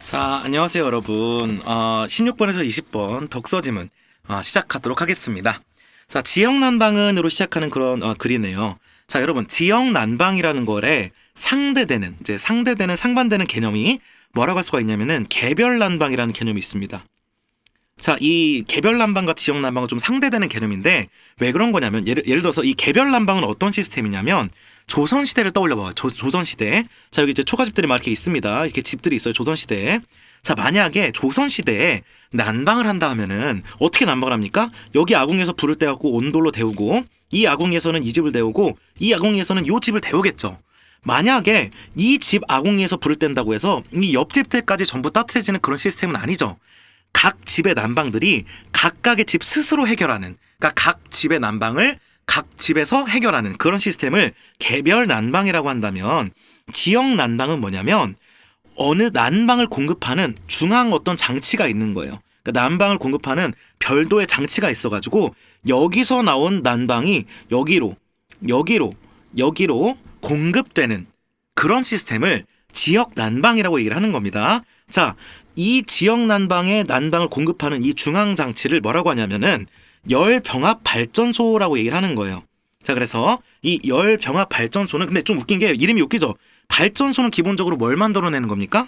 자, 안녕하세요, 여러분. 16번에서 20번 독서지문 시작하도록 하겠습니다. 자, 지역난방은으로 시작하는 그런 글이네요. 자, 여러분, 지역난방이라는 거에 상대되는 상반되는 개념이 뭐라고 할 수가 있냐면은 개별난방이라는 개념이 있습니다. 자, 이 개별난방과 지역난방은 좀 상대되는 개념인데 왜 그런 거냐면 예를 들어서 이 개별난방은 어떤 시스템이냐면 조선시대를 떠올려봐요. 조선시대. 자, 여기 이제 초가집들이 막 이렇게 있습니다. 이렇게 집들이 있어요. 조선시대에. 자, 만약에 조선시대에 난방을 한다 하면은 어떻게 난방을 합니까? 여기 아궁이에서 불을 떼갖고 온돌로 데우고 이 아궁이에서는 이 집을 데우고 이 아궁이에서는 요 집을 데우겠죠. 만약에 이 집 아궁이에서 불을 뗀다고 해서 이 옆집들까지 전부 따뜻해지는 그런 시스템은 아니죠. 각 집의 난방들이 각각의 집 스스로 해결하는, 그러니까 각 집의 난방을 각 집에서 해결하는 그런 시스템을 개별 난방이라고 한다면, 지역 난방은 뭐냐면 어느 난방을 공급하는 중앙 어떤 장치가 있는 거예요. 그러니까 난방을 공급하는 별도의 장치가 있어가지고 여기서 나온 난방이 여기로 공급되는 그런 시스템을 지역 난방이라고 얘기를 하는 겁니다. 자, 이 지역 난방의 난방을 공급하는 이 중앙 장치를 뭐라고 하냐면은 열병합 발전소라고 얘기를 하는 거예요. 자, 그래서 이 열병합 발전소는, 근데 좀 웃긴 게 이름이 웃기죠. 발전소는 기본적으로 뭘 만들어내는 겁니까?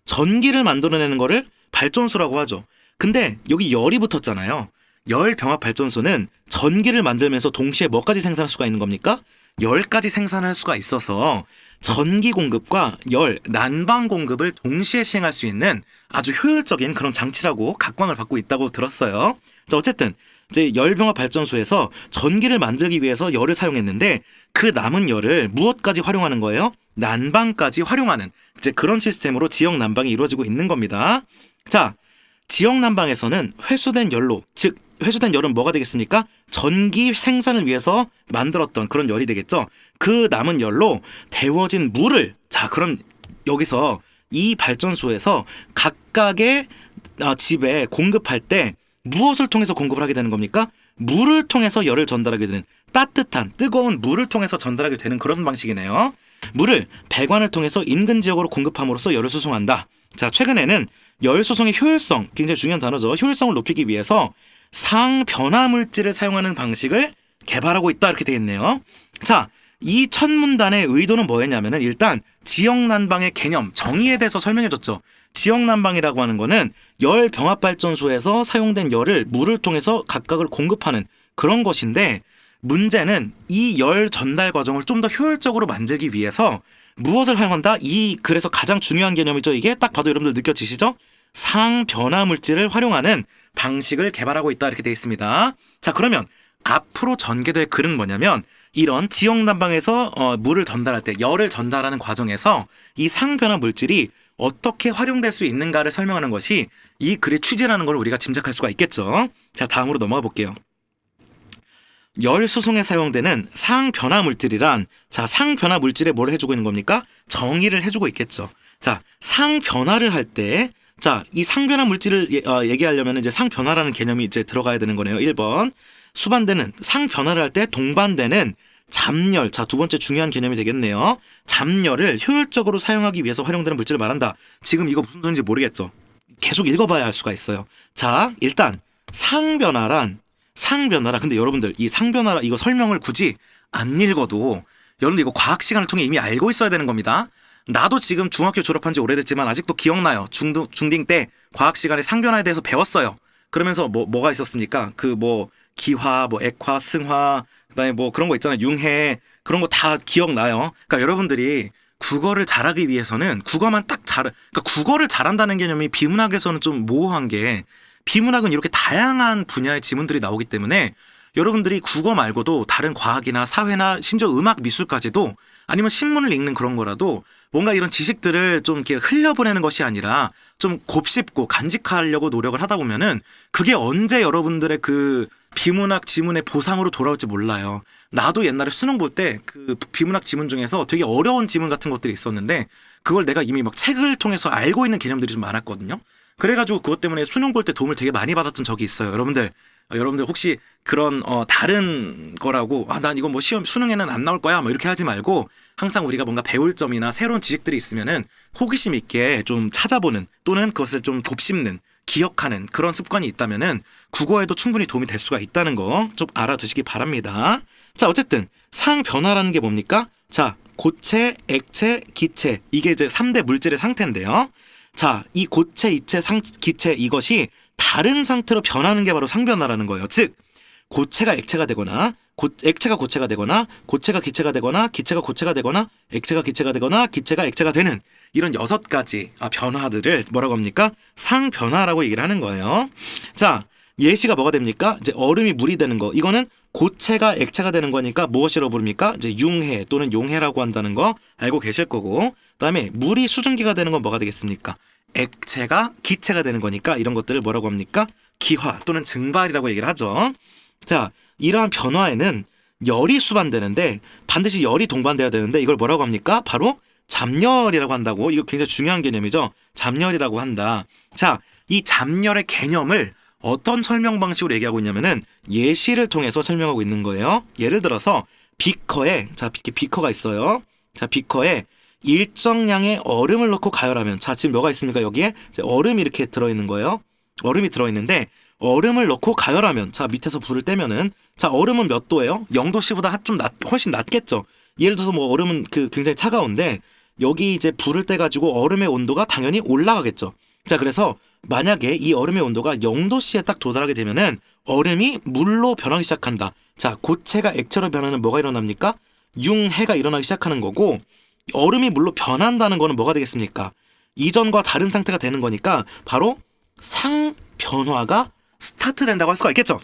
전기를 만들어내는 거를 발전소라고 하죠. 근데 여기 열이 붙었잖아요. 열병합 발전소는 전기를 만들면서 동시에 뭐까지 생산할 수가 있는 겁니까? 열까지 생산할 수가 있어서 전기 공급과 열, 난방 공급을 동시에 시행할 수 있는 아주 효율적인 그런 장치라고 각광을 받고 있다고 들었어요. 자, 어쨌든 이제 열병합 발전소에서 전기를 만들기 위해서 열을 사용했는데 그 남은 열을 무엇까지 활용하는 거예요? 난방까지 활용하는 이제 그런 시스템으로 지역 난방이 이루어지고 있는 겁니다. 자, 지역 난방에서는 회수된 열로, 즉 회수된 열은 뭐가 되겠습니까? 전기 생산을 위해서 만들었던 그런 열이 되겠죠. 그 남은 열로 데워진 물을, 자, 그럼 여기서 이 발전소에서 각각의 집에 공급할 때 무엇을 통해서 공급을 하게 되는 겁니까? 물을 통해서 열을 전달하게 되는, 따뜻한 뜨거운 물을 통해서 전달하게 되는 그런 방식이네요. 물을 배관을 통해서 인근 지역으로 공급함으로써 열을 수송한다. 자, 최근에는 열 수송의 효율성, 굉장히 중요한 단어죠. 효율성을 높이기 위해서 상변화 물질을 사용하는 방식을 개발하고 있다, 이렇게 되어 있네요. 자, 이 첫 문단의 의도는 뭐였냐면은 일단 지역 난방의 개념, 정의에 대해서 설명해 줬죠. 지역 난방이라고 하는 거는 열 병합 발전소에서 사용된 열을 물을 통해서 각각을 공급하는 그런 것인데, 문제는 이 열 전달 과정을 좀 더 효율적으로 만들기 위해서 무엇을 활용한다? 그래서 가장 중요한 개념이죠. 이게 딱 봐도 여러분들 느껴지시죠? 상변화 물질을 활용하는 방식을 개발하고 있다, 이렇게 되어 있습니다. 자, 그러면 앞으로 전개될 글은 뭐냐면 이런 지역 난방에서 물을 전달할 때, 열을 전달하는 과정에서 이 상변화 물질이 어떻게 활용될 수 있는가를 설명하는 것이 이 글의 취지라는 걸 우리가 짐작할 수가 있겠죠. 자, 다음으로 넘어가 볼게요. 열 수송에 사용되는 상변화 물질이란, 자, 상변화 물질에 뭘 해주고 있는 겁니까? 정의를 해주고 있겠죠. 자, 상변화를 할 때, 자, 이 상변화 물질을 얘기하려면 이제 상변화라는 개념이 이제 들어가야 되는 거네요. 1번. 수반되는, 상변화를 할 때 동반되는 잡열. 자, 두 번째 중요한 개념이 되겠네요. 잡열을 효율적으로 사용하기 위해서 활용되는 물질을 말한다. 지금 이거 무슨 소리인지 모르겠죠. 계속 읽어봐야 할 수가 있어요. 자, 일단 상변화란, 근데 여러분들 이 상변화라 이거 설명을 굳이 안 읽어도 여러분들 이거 과학 시간을 통해 이미 알고 있어야 되는 겁니다. 나도 지금 중학교 졸업한 지 오래됐지만 아직도 기억나요. 중딩 때 과학 시간에 상변화에 대해서 배웠어요. 그러면서 뭐가 있었습니까? 기화, 액화, 승화, 그다음에 그런 거 있잖아요. 융해, 그런 거 다 기억나요. 그러니까 여러분들이 국어를 잘하기 위해서는 그러니까 국어를 잘한다는 개념이 비문학에서는 좀 모호한 게, 비문학은 이렇게 다양한 분야의 지문들이 나오기 때문에 여러분들이 국어 말고도 다른 과학이나 사회나 심지어 음악, 미술까지도, 아니면 신문을 읽는 그런 거라도 뭔가 이런 지식들을 좀 이렇게 흘려보내는 것이 아니라 좀 곱씹고 간직하려고 노력을 하다 보면은 그게 언제 여러분들의 그 비문학 지문의 보상으로 돌아올지 몰라요. 나도 옛날에 수능 볼 때 그 비문학 지문 중에서 되게 어려운 지문 같은 것들이 있었는데 그걸 내가 이미 막 책을 통해서 알고 있는 개념들이 좀 많았거든요. 그래가지고 그것 때문에 수능 볼 때 도움을 되게 많이 받았던 적이 있어요. 여러분들 여러분들 혹시 그런 다른 거라고 난 이거 뭐 시험 수능에는 안 나올 거야 뭐 이렇게 하지 말고 항상 우리가 뭔가 배울 점이나 새로운 지식들이 있으면은 호기심 있게 좀 찾아보는 또는 그것을 좀 곱씹는 기억하는 그런 습관이 있다면은 국어에도 충분히 도움이 될 수가 있다는 거 좀 알아두시기 바랍니다. 자, 어쨌든 상변화라는 게 뭡니까? 자, 고체, 액체, 기체 이게 이제 3대 물질의 상태인데요. 자, 이 고체, 이체, 기체 이것이 다른 상태로 변하는 게 바로 상변화라는 거예요. 즉 고체가 액체가 되거나 액체가 고체가 되거나 고체가 기체가 되거나 기체가 고체가 되거나 액체가 기체가 되거나 기체가 액체가 되는 이런 6가지 변화들을 뭐라고 합니까? 상변화라고 얘기를 하는 거예요. 자, 예시가 뭐가 됩니까? 이제 얼음이 물이 되는 거. 이거는 고체가 액체가 되는 거니까 무엇이라고 부릅니까? 이제 융해 또는 용해라고 한다는 거 알고 계실 거고, 그다음에 물이 수증기가 되는 건 뭐가 되겠습니까? 액체가 기체가 되는 거니까 이런 것들을 뭐라고 합니까? 기화 또는 증발이라고 얘기를 하죠. 자, 이러한 변화에는 열이 수반되는데 반드시 열이 동반돼야 되는데 이걸 뭐라고 합니까? 바로 잡열이라고 한다고. 이거 굉장히 중요한 개념이죠. 잡열이라고 한다. 자, 이 잡열의 개념을 어떤 설명 방식으로 얘기하고 있냐면은 예시를 통해서 설명하고 있는 거예요. 예를 들어서 비커에 이렇게 비커가 있어요. 자, 비커에 일정량의 얼음을 넣고 가열하면 자, 지금 뭐가 있습니까? 여기에 이제 얼음이 이렇게 들어있는 거예요. 얼음이 들어있는데 얼음을 넣고 가열하면 자, 밑에서 불을 떼면은 자, 얼음은 몇 도예요? 0도씨보다 좀 훨씬 낮겠죠. 예를 들어서 뭐 얼음은 굉장히 차가운데 여기 이제 불을 떼가지고 얼음의 온도가 당연히 올라가겠죠. 자, 그래서 만약에 이 얼음의 온도가 0도씨에 딱 도달하게 되면은 얼음이 물로 변하기 시작한다. 자, 고체가 액체로 변하는 뭐가 일어납니까? 융해가 일어나기 시작하는 거고, 얼음이 물로 변한다는 거는 뭐가 되겠습니까? 이전과 다른 상태가 되는 거니까 바로 상변화가 스타트된다고 할 수가 있겠죠.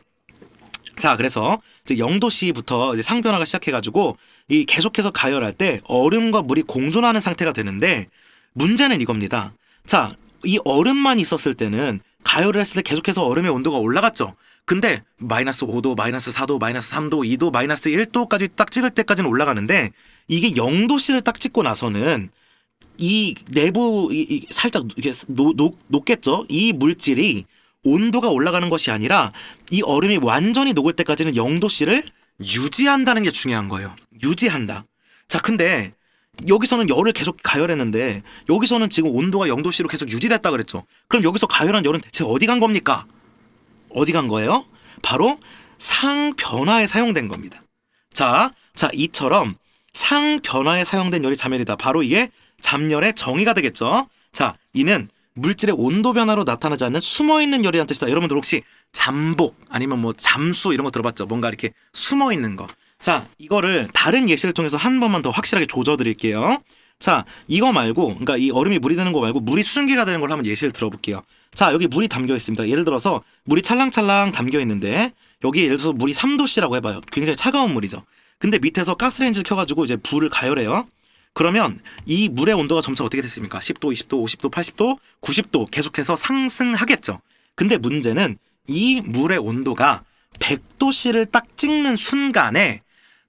자, 그래서 이제 0도씨부터 이제 상변화가 시작해가지고 이 계속해서 가열할 때 얼음과 물이 공존하는 상태가 되는데 문제는 이겁니다. 자, 이 얼음만 있었을 때는 가열을 했을 때 계속해서 얼음의 온도가 올라갔죠. 근데 마이너스 5도, 마이너스 4도, 마이너스 3도, 2도, 마이너스 1도까지 딱 찍을 때까지는 올라가는데 이게 0도씨를 딱 찍고 나서는 이 내부 살짝 이게 녹겠죠. 이 물질이 온도가 올라가는 것이 아니라 이 얼음이 완전히 녹을 때까지는 0도씨를 유지한다는 게 중요한 거예요. 유지한다. 자, 근데 여기서는 열을 계속 가열했는데 여기서는 지금 온도가 0도씨로 계속 유지됐다 그랬죠. 그럼 여기서 가열한 열은 대체 어디 간 겁니까? 어디 간 거예요? 바로 상변화에 사용된 겁니다. 자, 이처럼 상변화에 사용된 열이 잡열이다. 바로 이게 잡열의 정의가 되겠죠. 자, 이는 물질의 온도 변화로 나타나지 않는 숨어있는 열이라는 뜻이다. 여러분들 혹시 잠복 아니면 뭐 잠수 이런 거 들어봤죠? 뭔가 이렇게 숨어있는 거. 자, 이거를 다른 예시를 통해서 한 번만 더 확실하게 조져드릴게요. 자, 이거 말고, 그러니까 이 얼음이 물이 되는 거 말고 물이 수증기가 되는 걸 한번 예시를 들어볼게요. 자, 여기 물이 담겨 있습니다. 예를 들어서 물이 찰랑찰랑 담겨 있는데 여기 예를 들어서 물이 3도씨라고 해봐요. 굉장히 차가운 물이죠. 근데 밑에서 가스레인지를 켜가지고 이제 불을 가열해요. 그러면 이 물의 온도가 점차 어떻게 됐습니까? 10도, 20도, 50도, 80도, 90도 계속해서 상승하겠죠. 근데 문제는 이 물의 온도가 100도씨를 딱 찍는 순간에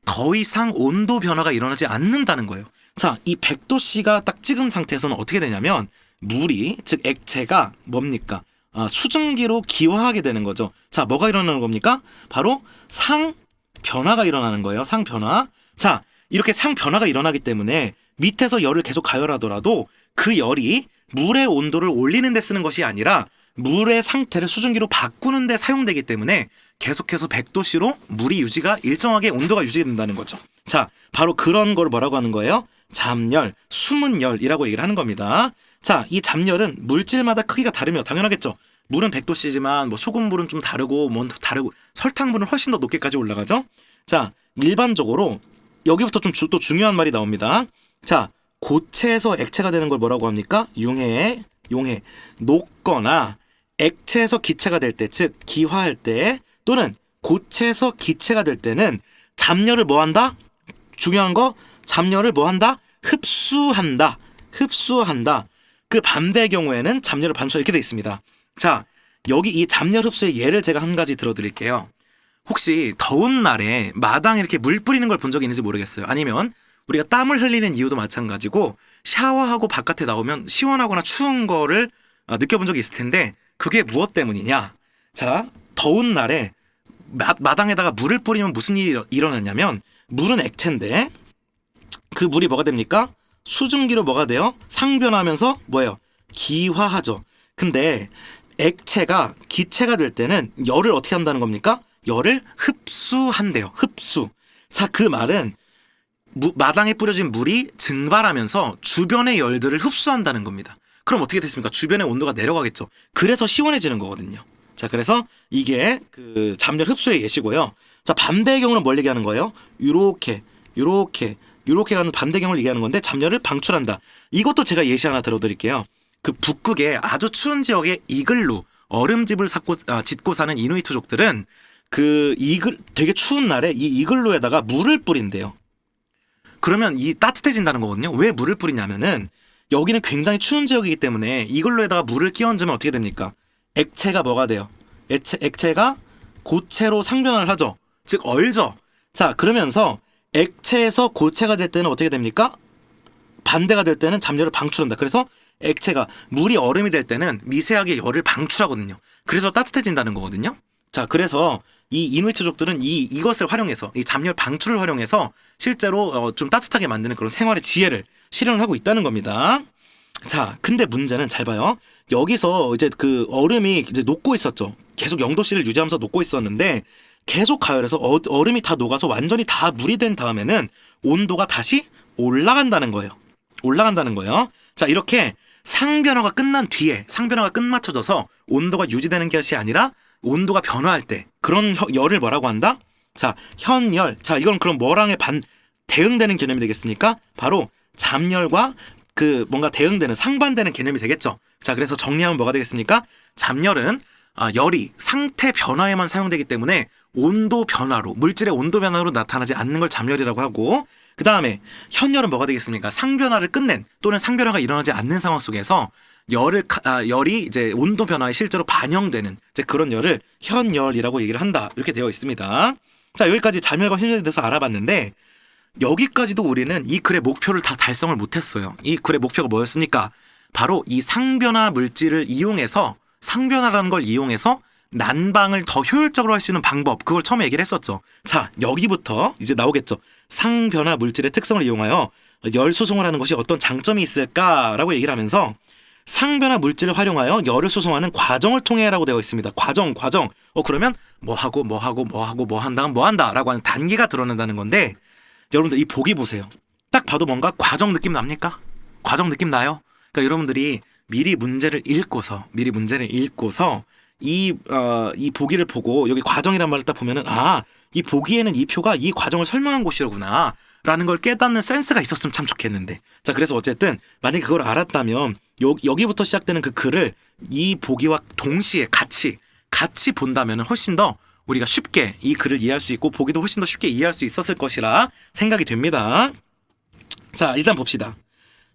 더 이상 온도 변화가 일어나지 않는다는 거예요. 자, 이 100도씨가 딱 찍은 상태에서는 어떻게 되냐면 물이, 즉 액체가 뭡니까? 수증기로 기화하게 되는 거죠. 자, 뭐가 일어나는 겁니까? 바로 상변화가 일어나는 거예요. 상변화. 자, 이렇게 상변화가 일어나기 때문에 밑에서 열을 계속 가열하더라도 그 열이 물의 온도를 올리는 데 쓰는 것이 아니라 물의 상태를 수증기로 바꾸는 데 사용되기 때문에 계속해서 100도씨로 물이 유지가 일정하게 온도가 유지된다는 거죠. 자, 바로 그런 걸 뭐라고 하는 거예요? 잡열, 숨은 열이라고 얘기를 하는 겁니다. 자, 이 잡열은 물질마다 크기가 다르며 당연하겠죠. 물은 100도씨지만 뭐 소금물은 좀 다르고 뭐 다르고 설탕물은 훨씬 더 높게까지 올라가죠. 자, 일반적으로 여기부터 좀 또 중요한 말이 나옵니다. 자, 고체에서 액체가 되는 걸 뭐라고 합니까? 융해, 용해. 녹거나 액체에서 기체가 될 때, 즉 기화할 때 또는 고체에서 기체가 될 때는 잡열을 뭐 한다? 중요한 거, 잡열을 뭐 한다? 흡수한다. 흡수한다. 그 반대의 경우에는 잡열을 반수한다 이렇게 돼 있습니다. 자, 여기 이 잡열 흡수의 예를 제가 한 가지 들어드릴게요. 혹시 더운 날에 마당에 이렇게 물 뿌리는 걸 본 적이 있는지 모르겠어요. 아니면 우리가 땀을 흘리는 이유도 마찬가지고 샤워하고 바깥에 나오면 시원하거나 추운 거를 느껴본 적이 있을 텐데 그게 무엇 때문이냐? 자, 더운 날에 마당에다가 물을 뿌리면 무슨 일이 일어나냐면 물은 액체인데 그 물이 뭐가 됩니까? 수증기로 뭐가 돼요? 상변하면서 뭐예요? 기화하죠. 근데 액체가 기체가 될 때는 열을 어떻게 한다는 겁니까? 열을 흡수한대요. 흡수. 자, 그 말은 마당에 뿌려진 물이 증발하면서 주변의 열들을 흡수한다는 겁니다. 그럼 어떻게 됐습니까? 주변의 온도가 내려가겠죠. 그래서 시원해지는 거거든요. 자, 그래서 이게 그 잠열 흡수의 예시고요. 자, 반대의 경우는 뭘 얘기하는 거예요? 요렇게 가는 반대경을 얘기하는 건데 잠열을 방출한다. 이것도 제가 예시 하나 들어드릴게요. 그 북극의 아주 추운 지역에 이글루, 얼음집을 짓고 사는 이누이트족들은 그 되게 추운 날에 이 이글루에다가 물을 뿌린대요. 그러면 이 따뜻해진다는 거거든요. 왜 물을 뿌리냐면은 여기는 굉장히 추운 지역이기 때문에 이글루에다가 물을 끼얹으면 어떻게 됩니까? 액체가 뭐가 돼요? 액체가 고체로 상변을 하죠. 즉 얼죠. 자, 그러면서 액체에서 고체가 될 때는 어떻게 됩니까? 반대가 될 때는 잠열을 방출한다. 그래서 액체가 물이 얼음이 될 때는 미세하게 열을 방출하거든요. 그래서 따뜻해진다는 거거든요. 자, 그래서 이 이누이트족들은 이것을 활용해서 이 잠열 방출을 활용해서 실제로 좀 따뜻하게 만드는 그런 생활의 지혜를 실현을 하고 있다는 겁니다. 자, 근데 문제는 잘 봐요. 여기서 이제 그 얼음이 이제 녹고 있었죠. 계속 0도씨를 유지하면서 녹고 있었는데 계속 가열해서 얼음이 다 녹아서 완전히 다 물이 된 다음에는 온도가 다시 올라간다는 거예요. 자, 이렇게 상변화가 끝난 뒤에 상변화가 끝마쳐져서 온도가 유지되는 것이 아니라 온도가 변화할 때 그런 열을 뭐라고 한다? 자, 현열. 자, 이건 그럼 뭐랑에 대응되는 개념이 되겠습니까? 바로 잠열과 그 뭔가 대응되는 상반되는 개념이 되겠죠. 자, 그래서 정리하면 뭐가 되겠습니까? 잠열은 열이 상태 변화에만 사용되기 때문에 온도 변화로, 물질의 온도 변화로 나타나지 않는 걸 잠열이라고 하고, 그 다음에 현열은 뭐가 되겠습니까? 상변화를 끝낸 또는 상변화가 일어나지 않는 상황 속에서 열이 이제 온도 변화에 실제로 반영되는 이제 그런 열을 현열이라고 얘기를 한다. 이렇게 되어 있습니다. 자, 여기까지 잠열과 현열에 대해서 알아봤는데 여기까지도 우리는 이 글의 목표를 다 달성을 못했어요. 이 글의 목표가 뭐였습니까? 바로 이 상변화 물질을 이용해서 상변화라는 걸 이용해서 난방을 더 효율적으로 할 수 있는 방법, 그걸 처음에 얘기를 했었죠. 자, 여기부터 이제 나오겠죠. 상변화 물질의 특성을 이용하여 열 수송을 하는 것이 어떤 장점이 있을까라고 얘기를 하면서 상변화 물질을 활용하여 열을 수송하는 과정을 통해라고 되어 있습니다. 과정. 그러면 뭐 한다면 뭐 한다라고 하는 단계가 드러난다는 건데 여러분들 이 보기 보세요. 딱 봐도 뭔가 과정 느낌 납니까? 과정 느낌 나요? 그러니까 여러분들이 미리 문제를 읽고서 이 보기를 보고 여기 과정이란 말을 딱 보면은 이 보기에는 이 표가 이 과정을 설명한 곳이로구나 라는 걸 깨닫는 센스가 있었으면 참 좋겠는데. 자, 그래서 어쨌든 만약에 그걸 알았다면 여기부터 시작되는 그 글을 이 보기와 동시에 같이 본다면 훨씬 더 우리가 쉽게 이 글을 이해할 수 있고 보기도 훨씬 더 쉽게 이해할 수 있었을 것이라 생각이 됩니다. 자, 일단 봅시다.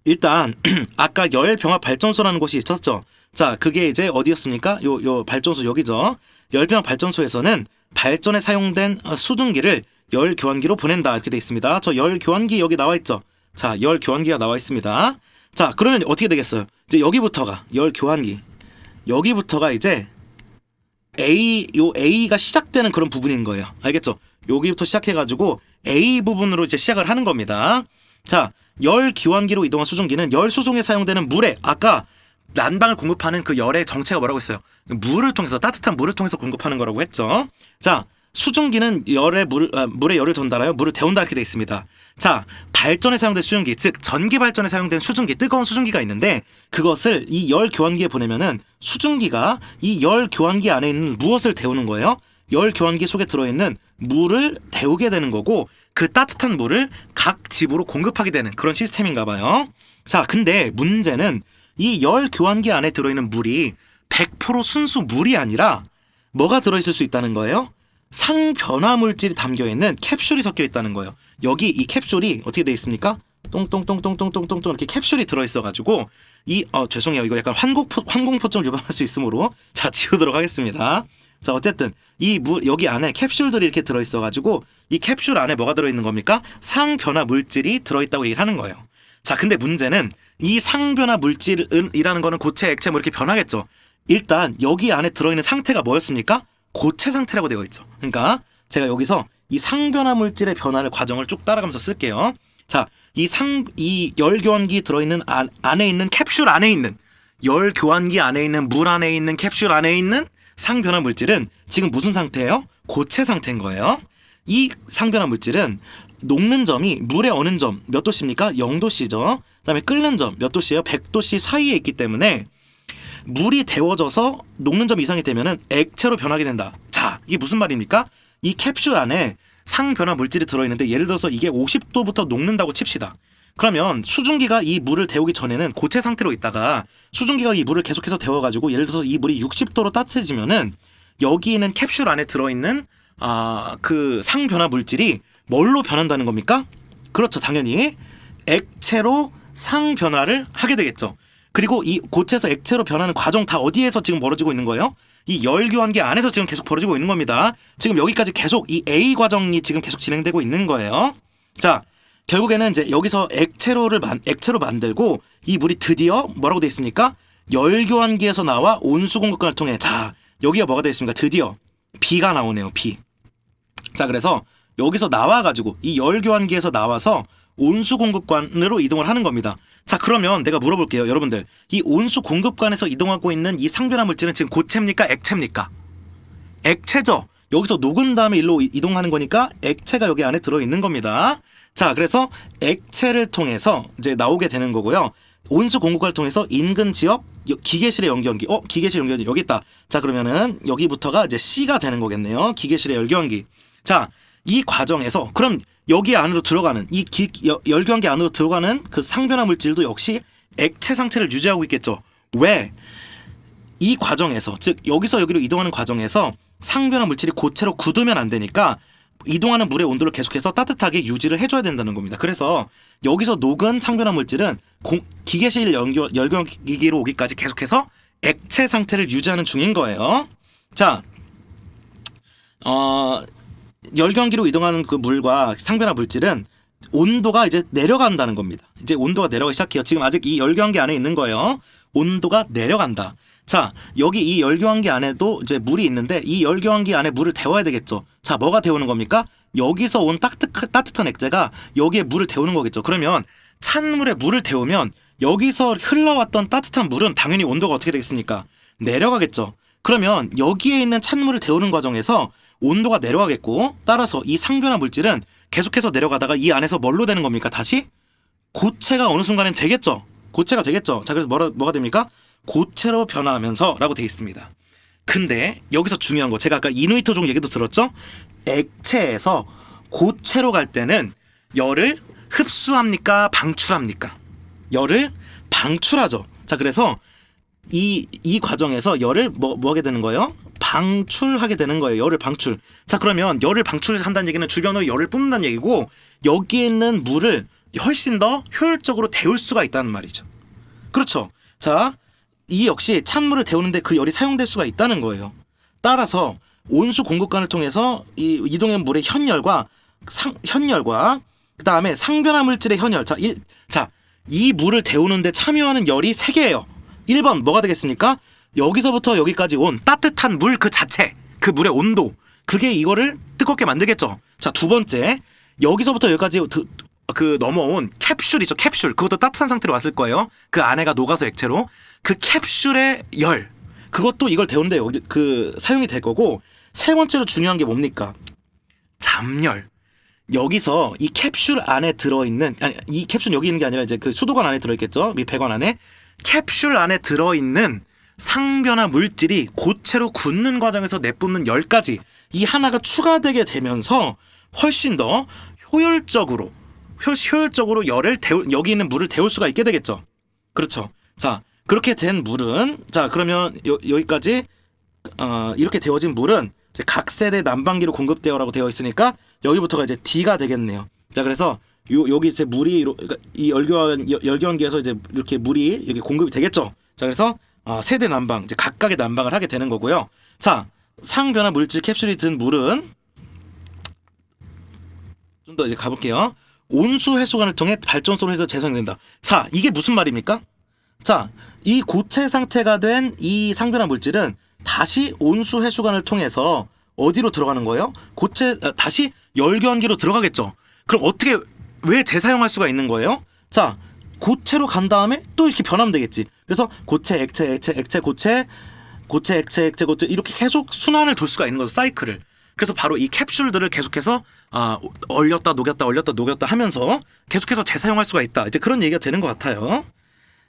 일단 아까 열병합 발전소라는 곳이 있었죠. 자, 그게 이제 어디였습니까? 요 발전소 여기죠. 열병합 발전소에서는 발전에 사용된 수증기를 열 교환기로 보낸다 이렇게 돼 있습니다. 저 열 교환기 여기 나와 있죠. 자, 열 교환기가 나와 있습니다. 자, 그러면 어떻게 되겠어요? 이제 여기부터가 열 교환기. 여기부터가 이제 A가 시작되는 그런 부분인 거예요. 알겠죠? 여기부터 시작해가지고 A 부분으로 이제 시작을 하는 겁니다. 자, 열 교환기로 이동한 수증기는 열 수송에 사용되는 물에 아까 난방을 공급하는 그 열의 정체가 뭐라고 했어요? 물을 통해서 따뜻한 물을 통해서 공급하는 거라고 했죠. 자, 수증기는 물에 열을 전달하여 물을 데운다 이렇게 되어 있습니다. 자, 발전에 사용된 수증기, 즉 전기 발전에 사용된 수증기, 뜨거운 수증기가 있는데 그것을 이 열 교환기에 보내면은 수증기가 이 열 교환기 안에 있는 무엇을 데우는 거예요? 열 교환기 속에 들어있는 물을 데우게 되는 거고 그 따뜻한 물을 각 집으로 공급하게 되는 그런 시스템인가 봐요. 자, 근데 문제는 이 열 교환기 안에 들어있는 물이 100% 순수 물이 아니라 뭐가 들어있을 수 있다는 거예요? 상변화 물질이 담겨있는 캡슐이 섞여 있다는 거예요. 여기 이 캡슐이 어떻게 되어 있습니까? 똥똥똥똥똥똥똥똥 이렇게 캡슐이 들어있어가지고 죄송해요. 이거 약간 환공포증을 유발할 수 있으므로 자, 지우도록 하겠습니다. 자, 어쨌든 여기 안에 캡슐들이 이렇게 들어있어가지고 이 캡슐 안에 뭐가 들어있는 겁니까? 상변화 물질이 들어있다고 얘기를 하는 거예요. 자, 근데 문제는 이 상변화 물질이라는 거는 고체, 액체 뭐 이렇게 변하겠죠. 일단 여기 안에 들어있는 상태가 뭐였습니까? 고체 상태라고 되어 있죠. 그러니까 제가 여기서 이 상변화 물질의 변화를 과정을 쭉 따라가면서 쓸게요. 자, 이 열 교환기 들어있는 안에 있는 캡슐 안에 있는 열 교환기 안에 있는 물 안에 있는 캡슐 안에 있는 상변화 물질은 지금 무슨 상태예요? 고체 상태인 거예요. 이 상변화 물질은 녹는 점이 물의 어느 점 몇 도씨입니까? 0도씨죠. 그다음에 끓는 점 몇 도씨예요? 100도씨 사이에 있기 때문에 물이 데워져서 녹는 점 이상이 되면은 액체로 변하게 된다. 자, 이게 무슨 말입니까? 이 캡슐 안에 상변화 물질이 들어있는데 예를 들어서 이게 50도부터 녹는다고 칩시다. 그러면 수증기가 이 물을 데우기 전에는 고체 상태로 있다가 수증기가 이 물을 계속해서 데워가지고 예를 들어서 이 물이 60도로 따뜻해지면은 여기 있는 캡슐 안에 들어있는 그 상변화 물질이 뭘로 변한다는 겁니까? 그렇죠. 당연히 액체로 상변화를 하게 되겠죠. 그리고 이 고체에서 액체로 변하는 과정 다 어디에서 지금 벌어지고 있는 거예요? 이 열교환기 안에서 지금 계속 벌어지고 있는 겁니다. 지금 여기까지 계속 이 A 과정이 지금 계속 진행되고 있는 거예요. 자, 결국에는 이제 여기서 액체로 만들고 이 물이 드디어 뭐라고 돼 있습니까? 열교환기에서 나와 온수 공급관을 통해 자, 여기가 뭐가 돼 있습니까? 드디어 B가 나오네요. B. 자, 그래서 여기서 나와가지고 이 열교환기에서 나와서 온수 공급관으로 이동을 하는 겁니다. 자, 그러면 내가 물어볼게요. 여러분들, 이 온수 공급관에서 이동하고 있는 이 상변화 물질은 지금 고체입니까? 액체입니까? 액체죠. 여기서 녹은 다음에 일로 이동하는 거니까 액체가 여기 안에 들어있는 겁니다. 자, 그래서 액체를 통해서 이제 나오게 되는 거고요. 온수 공급관을 통해서 인근 지역 기계실의 열교환기. 기계실 열교환기 여기 있다. 자, 그러면은 여기부터가 이제 C가 되는 거겠네요. 기계실의 열교환기. 자, 이 과정에서 그럼 여기 안으로 들어가는 이 열교환기 안으로 들어가는 그 상변화 물질도 역시 액체 상태를 유지하고 있겠죠. 왜? 이 과정에서 즉 여기서 여기로 이동하는 과정에서 상변화 물질이 고체로 굳으면 안 되니까 이동하는 물의 온도를 계속해서 따뜻하게 유지를 해줘야 된다는 겁니다. 그래서 여기서 녹은 상변화 물질은 기계실 열교환기로 오기까지 계속해서 액체 상태를 유지하는 중인 거예요. 자, 열교환기로 이동하는 그 물과 상변화 물질은 온도가 이제 내려간다는 겁니다. 이제 온도가 내려가기 시작해요. 지금 아직 이 열교환기 안에 있는 거예요. 온도가 내려간다. 자, 여기 이 열교환기 안에도 이제 물이 있는데 이 열교환기 안에 물을 데워야 되겠죠. 자, 뭐가 데우는 겁니까? 여기서 온 따뜻한 액체가 여기에 물을 데우는 거겠죠. 그러면 찬물에 물을 데우면 여기서 흘러왔던 따뜻한 물은 당연히 온도가 어떻게 되겠습니까? 내려가겠죠. 그러면 여기에 있는 찬물을 데우는 과정에서 온도가 내려가겠고 따라서 이 상변화 물질은 계속해서 내려가다가 이 안에서 뭘로 되는 겁니까? 다시 고체가 어느 순간엔 되겠죠. 고체가 되겠죠. 자, 그래서 뭐가 됩니까? 고체로 변화하면서 라고 되어 있습니다. 근데 여기서 중요한 거 제가 아까 이누이토종 얘기도 들었죠? 액체에서 고체로 갈 때는 열을 흡수합니까? 방출합니까? 열을 방출하죠. 자, 그래서 이 과정에서 열을 뭐 하게 되는 거예요? 방출하게 되는 거예요. 열을 방출. 자, 그러면 열을 방출한다는 얘기는 주변으로 열을 뿜는다는 얘기고 여기에 있는 물을 훨씬 더 효율적으로 데울 수가 있다는 말이죠. 그렇죠. 자, 이 역시 찬물을 데우는데 그 열이 사용될 수가 있다는 거예요. 따라서 온수 공급관을 통해서 이 이동한 물의 현열과 그 다음에 상변화 물질의 현열. 자, 이 물을 데우는데 참여하는 열이 3개예요. 1번 뭐가 되겠습니까? 여기서부터 여기까지 온 따뜻한 물 그 자체, 그 물의 온도, 그게 이거를 뜨겁게 만들겠죠. 자, 2번째, 여기서부터 여기까지 그 넘어온 캡슐이죠. 캡슐. 그것도 따뜻한 상태로 왔을 거예요. 그 안에가 녹아서 액체로. 그 캡슐의 열, 그것도 이걸 데우는데 여기 그 사용이 될 거고 3번째로 중요한 게 뭡니까? 잠열. 여기서 이 캡슐 안에 들어있는 이 캡슐 여기 있는 게 아니라 이제 그 수도관 안에 들어있겠죠. 이 배관 안에 캡슐 안에 들어있는 상변화 물질이 고체로 굳는 과정에서 내뿜는 열까지 이 하나가 추가되게 되면서 훨씬 더 효율적으로 열을 여기 있는 물을 데울 수가 있게 되겠죠. 그렇죠. 자, 그렇게 된 물은 자, 그러면 여기까지 이렇게 데워진 물은 이제 각 세대 난방기로 공급되어라고 되어 있으니까 여기부터가 이제 D가 되겠네요. 자, 그래서 여기 이제 물이 이 열교환기에서 이제 이렇게 물이 여기 공급이 되겠죠. 자, 그래서 세대 난방, 이제 각각의 난방을 하게 되는 거고요. 자, 상변화 물질 캡슐이 든 물은 좀 더 이제 가볼게요. 온수 해수관을 통해 발전소로 해서 재생된다. 자, 이게 무슨 말입니까? 자, 이 고체 상태가 된 이 상변화 물질은 다시 온수 해수관을 통해서 어디로 들어가는 거예요? 다시 열교환기로 들어가겠죠. 그럼 어떻게 왜 재사용할 수가 있는 거예요? 자, 고체로 간 다음에 또 이렇게 변하면 되겠지. 그래서 고체, 액체, 액체, 고체, 고체, 액체, 액체, 고체 이렇게 계속 순환을 돌 수가 있는 거죠. 사이클을. 그래서 바로 이 캡슐들을 계속해서 얼렸다 녹였다 얼렸다 녹였다 하면서 계속해서 재사용할 수가 있다. 이제 그런 얘기가 되는 것 같아요.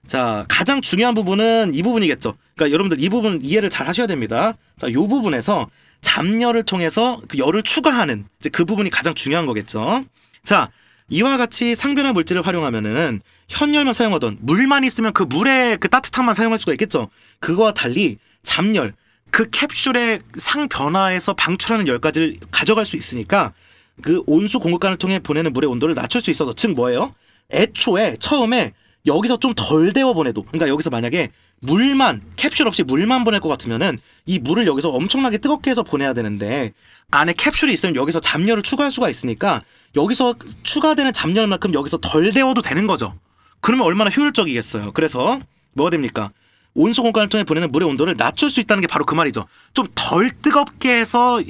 자, 가장 중요한 부분은 이 부분이겠죠. 그러니까 여러분들 이 부분 이해를 잘 하셔야 됩니다. 자, 이 부분에서 잡열을 통해서 그 열을 추가하는 이제 그 부분이 가장 중요한 거겠죠. 자, 이와 같이 상변화 물질을 활용하면은 현열만 사용하던 물만 있으면 그 물의 그 따뜻함만 사용할 수가 있겠죠. 그거와 달리 잡열, 그 캡슐의 상변화에서 방출하는 열까지를 가져갈 수 있으니까 그 온수 공급관을 통해 보내는 물의 온도를 낮출 수 있어서, 즉 뭐예요? 애초에 처음에 여기서 좀 덜 데워 보내도, 그러니까 여기서 만약에 물만, 캡슐 없이 물만 보낼 것 같으면은 이 물을 여기서 엄청나게 뜨겁게 해서 보내야 되는데 안에 캡슐이 있으면 여기서 잡열을 추가할 수가 있으니까 여기서 추가되는 잡열만큼 여기서 덜 데워도 되는 거죠. 그러면 얼마나 효율적이겠어요. 그래서 뭐가 됩니까? 온수 공간을 통해 보내는 물의 온도를 낮출 수 있다는 게 바로 그 말이죠. 좀 덜 뜨겁게 해서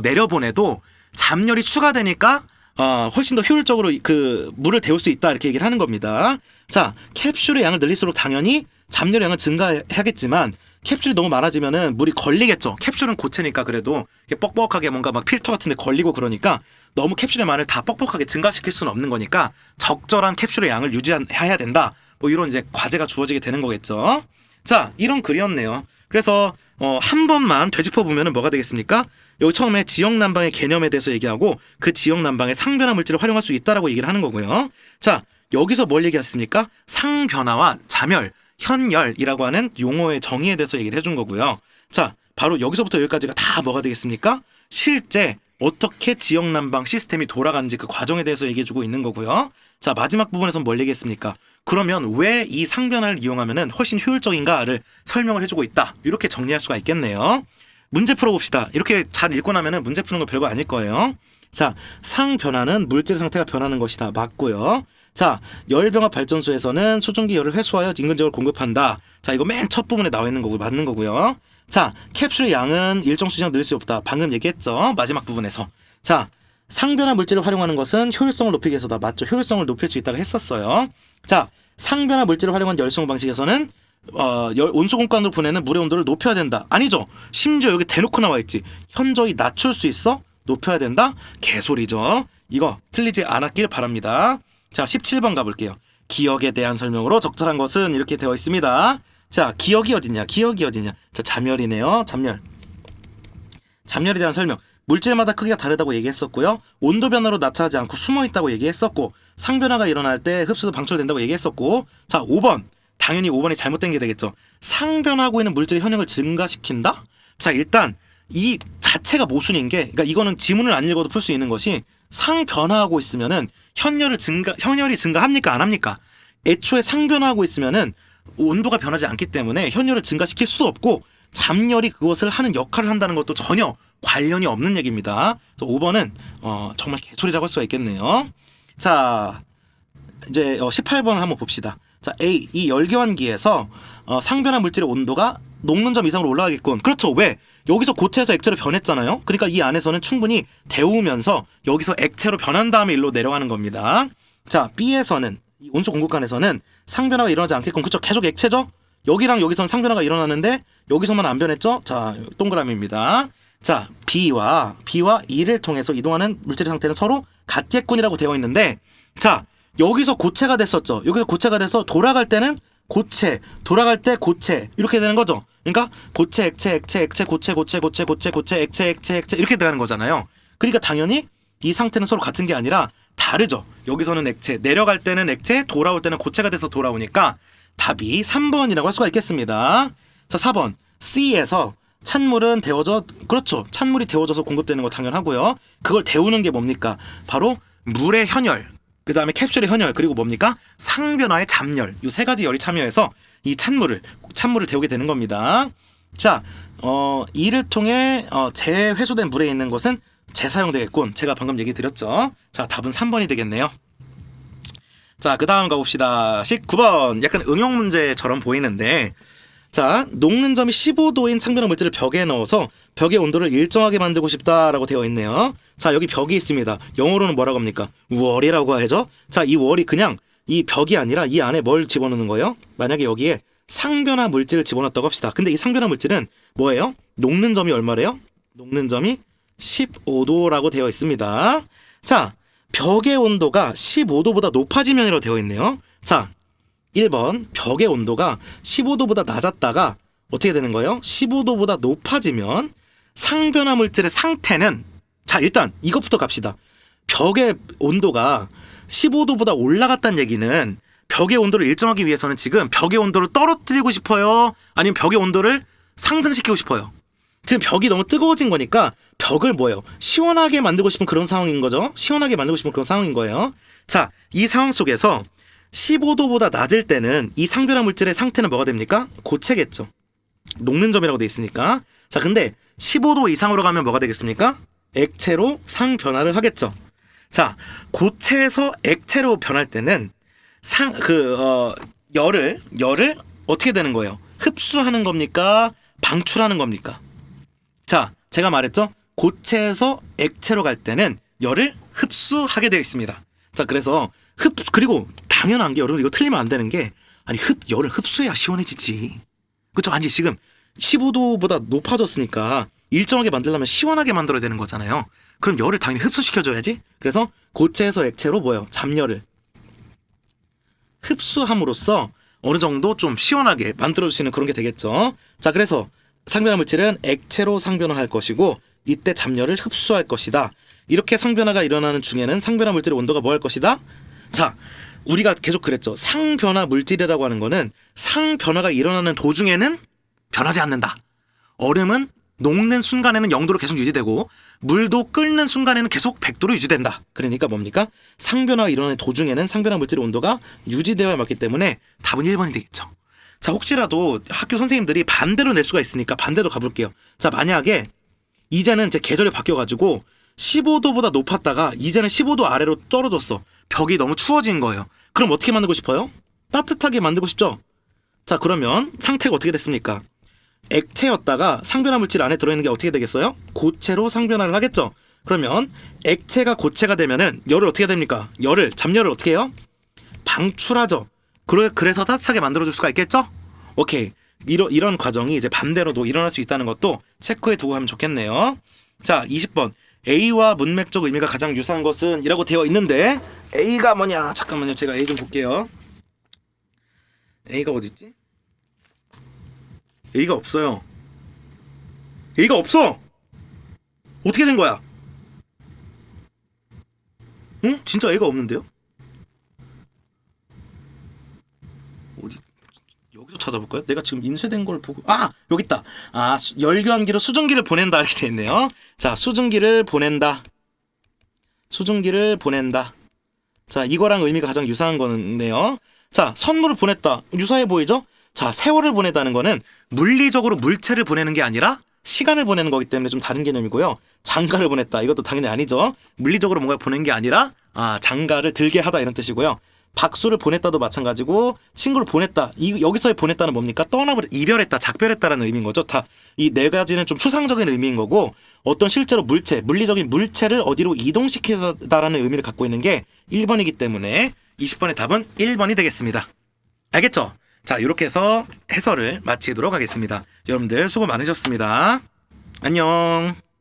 내려보내도 잡열이 추가되니까 훨씬 더 효율적으로 그 물을 데울 수 있다, 이렇게 얘기를 하는 겁니다. 자, 캡슐의 양을 늘릴수록 당연히 잡열의 양은 증가하겠지만 캡슐이 너무 많아지면은 물이 걸리겠죠. 캡슐은 고체니까 그래도 뻑뻑하게 뭔가 막 필터 같은 데 걸리고 그러니까 너무 캡슐의 양을 다 뻑뻑하게 증가시킬 수는 없는 거니까 적절한 캡슐의 양을 유지해야 된다. 뭐 이런 이제 과제가 주어지게 되는 거겠죠. 자, 이런 글이었네요. 그래서 한 번만 되짚어 보면은 뭐가 되겠습니까? 여기 처음에 지역 난방의 개념에 대해서 얘기하고 그 지역 난방에 상변화 물질을 활용할 수 있다라고 얘기를 하는 거고요. 자, 여기서 뭘 얘기했습니까? 상변화와 잠열, 현열이라고 하는 용어의 정의에 대해서 얘기를 해준 거고요. 자, 바로 여기서부터 여기까지가 다 뭐가 되겠습니까? 실제 어떻게 지역 난방 시스템이 돌아가는지 그 과정에 대해서 얘기해주고 있는 거고요. 자, 마지막 부분에서는 뭘 얘기했습니까? 그러면 왜 이 상변화를 이용하면은 훨씬 효율적인가를 설명을 해주고 있다. 이렇게 정리할 수가 있겠네요. 문제 풀어봅시다. 이렇게 잘 읽고 나면은 문제 푸는 거 별거 아닐 거예요. 자, 상변화는 물질 상태가 변하는 것이다. 맞고요. 자, 열병합 발전소에서는 수증기 열을 회수하여 인근적으로 공급한다. 자, 이거 맨 첫 부분에 나와 있는 거고 맞는 거고요. 자, 캡슐의 양은 일정 수량 늘릴 수 없다. 방금 얘기했죠. 마지막 부분에서. 자, 상변화 물질을 활용하는 것은 효율성을 높이기 위해서다. 맞죠? 효율성을 높일 수 있다고 했었어요. 자, 상변화 물질을 활용한 열수공 방식에서는 온수 공간으로 보내는 물의 온도를 높여야 된다. 아니죠. 심지어 여기 대놓고 나와 있지. 현저히 낮출 수 있어? 높여야 된다? 개소리죠. 이거 틀리지 않았길 바랍니다. 자, 17번 가볼게요. 기억에 대한 설명으로 적절한 것은 이렇게 되어 있습니다. 자, 기억이 어딨냐? 자, 잠열이네요. 잠열에 대한 설명. 물질마다 크기가 다르다고 얘기했었고요. 온도 변화로 나타나지 않고 숨어있다고 얘기했었고, 상변화가 일어날 때 흡수도 방출된다고 얘기했었고. 자, 5번. 당연히 5번이 잘못된 게 되겠죠. 상변하고 있는 물질의 현역을 증가시킨다? 자, 일단 이 자체가 모순인 게, 그러니까 이거는 지문을 안 읽어도 풀 수 있는 것이, 상변화하고 있으면은 현열이 증가합니까? 안 합니까? 애초에 상변화하고 있으면은 온도가 변하지 않기 때문에 현열을 증가시킬 수도 없고, 잡열이 그것을 하는 역할을 한다는 것도 전혀 관련이 없는 얘기입니다. 그래서 5번은 정말 개소리라고 할 수가 있겠네요. 자, 이제 18번을 한번 봅시다. 자, A, 이 열교환기에서 상변화 물질의 온도가 녹는 점 이상으로 올라가겠군. 그렇죠. 왜? 여기서 고체에서 액체로 변했잖아요. 그러니까 이 안에서는 충분히 데우면서 여기서 액체로 변한 다음에 일로 내려가는 겁니다. 자, B에서는, 이 온수 공급관에서는 상변화가 일어나지 않겠군. 그렇죠. 계속 액체죠. 여기랑 여기서는 상변화가 일어나는데 여기서만 안 변했죠. 자, 동그라미입니다. 자, B와 E를 통해서 이동하는 물질의 상태는 서로 같겠군이라고 되어 있는데, 자, 여기서 고체가 됐었죠. 여기서 고체가 돼서 돌아갈 때는 고체, 돌아갈 때 고체, 이렇게 되는 거죠. 그러니까 고체, 액체, 고체, 액체 이렇게 되는 거잖아요. 그러니까 당연히 이 상태는 서로 같은 게 아니라 다르죠. 여기서는 액체, 내려갈 때는 액체, 돌아올 때는 고체가 돼서 돌아오니까 답이 3번이라고 할 수가 있겠습니다. 자, 4번. C에서 찬물은 데워져, 그렇죠. 찬물이 데워져서 공급되는 거 당연하고요. 그걸 데우는 게 뭡니까? 바로 물의 현열, 그 다음에 캡슐의 현열, 그리고 뭡니까? 상변화의 잡열. 이 세 가지 열이 참여해서 이 찬물을 데우게 되는 겁니다. 자, 이를 통해 재회수된 물에 있는 것은 재사용되겠군. 제가 방금 얘기 드렸죠. 자, 답은 3번이 되겠네요. 자, 그 다음 가봅시다. 19번. 약간 응용 문제처럼 보이는데, 자, 녹는 점이 15도인 상변화 물질을 벽에 넣어서 벽의 온도를 일정하게 만들고 싶다라고 되어 있네요. 자, 여기 벽이 있습니다. 영어로는 뭐라고 합니까? 월이라고 하죠. 자, 이 월이 그냥 이 벽이 아니라 이 안에 뭘 집어넣는 거예요? 만약에 여기에 상변화 물질을 집어넣었다고 합시다. 근데 이 상변화 물질은 뭐예요? 녹는 점이 얼마래요? 녹는 점이 15도라고 되어 있습니다. 자, 벽의 온도가 15도보다 높아지면이라고 되어 있네요. 자, 1번 벽의 온도가 15도보다 낮았다가 어떻게 되는 거예요? 15도보다 높아지면 상변화 물질의 상태는, 자, 일단 이것부터 갑시다. 벽의 온도가 15도보다 올라갔다는 얘기는 벽의 온도를 일정하기 위해서는 지금 벽의 온도를 떨어뜨리고 싶어요? 아니면 벽의 온도를 상승시키고 싶어요? 지금 벽이 너무 뜨거워진 거니까 벽을 뭐예요? 시원하게 만들고 싶은 그런 상황인 거죠. 시원하게 만들고 싶은 그런 상황인 거예요. 자, 이 상황 속에서 15도보다 낮을 때는 이 상변화 물질의 상태는 뭐가 됩니까? 고체겠죠. 녹는 점이라고 돼 있으니까. 자, 근데 15도 이상으로 가면 뭐가 되겠습니까? 액체로 상변화를 하겠죠. 자, 고체에서 액체로 변할 때는 열을 어떻게 되는 거예요? 흡수하는 겁니까? 방출하는 겁니까? 자, 제가 말했죠? 고체에서 액체로 갈 때는 열을 흡수하게 되어 있습니다. 자, 그래서 그리고 당연한 게, 여러분 이거 틀리면 안 되는 게, 아니 열을 흡수해야 시원해지지. 그렇죠? 아니 지금 15도보다 높아졌으니까 일정하게 만들려면 시원하게 만들어야 되는 거잖아요. 그럼 열을 당연히 흡수시켜줘야지. 그래서 고체에서 액체로 뭐예요? 잡열을 흡수함으로써 어느 정도 좀 시원하게 만들어주시는 그런 게 되겠죠. 자, 그래서 상변화 물질은 액체로 상변화할 것이고 이때 잡열을 흡수할 것이다. 이렇게 상변화가 일어나는 중에는 상변화 물질의 온도가 뭐 할 것이다? 자, 우리가 계속 그랬죠. 상변화 물질이라고 하는 거는 상변화가 일어나는 도중에는 변하지 않는다. 얼음은 녹는 순간에는 0도로 계속 유지되고 물도 끓는 순간에는 계속 100도로 유지된다. 그러니까 뭡니까? 상변화가 일어나는 도중에는 상변화 물질의 온도가 유지되어야 맞기 때문에 답은 1번이 되겠죠. 자, 혹시라도 학교 선생님들이 반대로 낼 수가 있으니까 반대로 가볼게요. 자, 만약에 이제는 제 계절이 바뀌어가지고 15도보다 높았다가 이제는 15도 아래로 떨어졌어. 벽이 너무 추워진 거예요. 그럼 어떻게 만들고 싶어요? 따뜻하게 만들고 싶죠? 자, 그러면 상태가 어떻게 됐습니까? 액체였다가 상변화 물질 안에 들어있는 게 어떻게 되겠어요? 고체로 상변화를 하겠죠? 그러면 액체가 고체가 되면은 열을 어떻게 됩니까? 잡열을 어떻게 해요? 방출하죠. 그래서 따뜻하게 만들어줄 수가 있겠죠? 오케이. 이런 과정이 이제 반대로도 일어날 수 있다는 것도 체크해 두고 하면 좋겠네요. 자, 20번. A와 문맥적 의미가 가장 유사한 것은 이라고 되어 있는데 A가 뭐냐? 잠깐만요. 제가 A 좀 볼게요. A가 어디 있지? A가 없어요. A가 없어! 어떻게 된 거야? 응? 진짜 A가 없는데요? 어디? 여기서 찾아볼까요? 내가 지금 인쇄된 걸 보고, 여기 있다. 열교환기로 수증기를 보낸다 이렇게 돼 있네요. 자, 수증기를 보낸다. 자, 이거랑 의미가 가장 유사한 거네요. 자, 선물을 보냈다. 유사해 보이죠? 자, 세월을 보내다는 거는 물리적으로 물체를 보내는 게 아니라 시간을 보내는 거기 때문에 좀 다른 개념이고요. 장가를 보냈다. 이것도 당연히 아니죠. 물리적으로 뭔가 보낸 게 아니라 장가를 들게 하다 이런 뜻이고요. 박수를 보냈다도 마찬가지고 친구를 보냈다. 여기서의 보냈다는 뭡니까? 이별했다, 작별했다라는 의미인 거죠. 다 이 네 가지는 좀 추상적인 의미인 거고 어떤 실제로 물리적인 물체를 어디로 이동시키다라는 의미를 갖고 있는 게 1번이기 때문에 20번의 답은 1번이 되겠습니다. 알겠죠? 자, 이렇게 해서 해설을 마치도록 하겠습니다. 여러분들 수고 많으셨습니다. 안녕.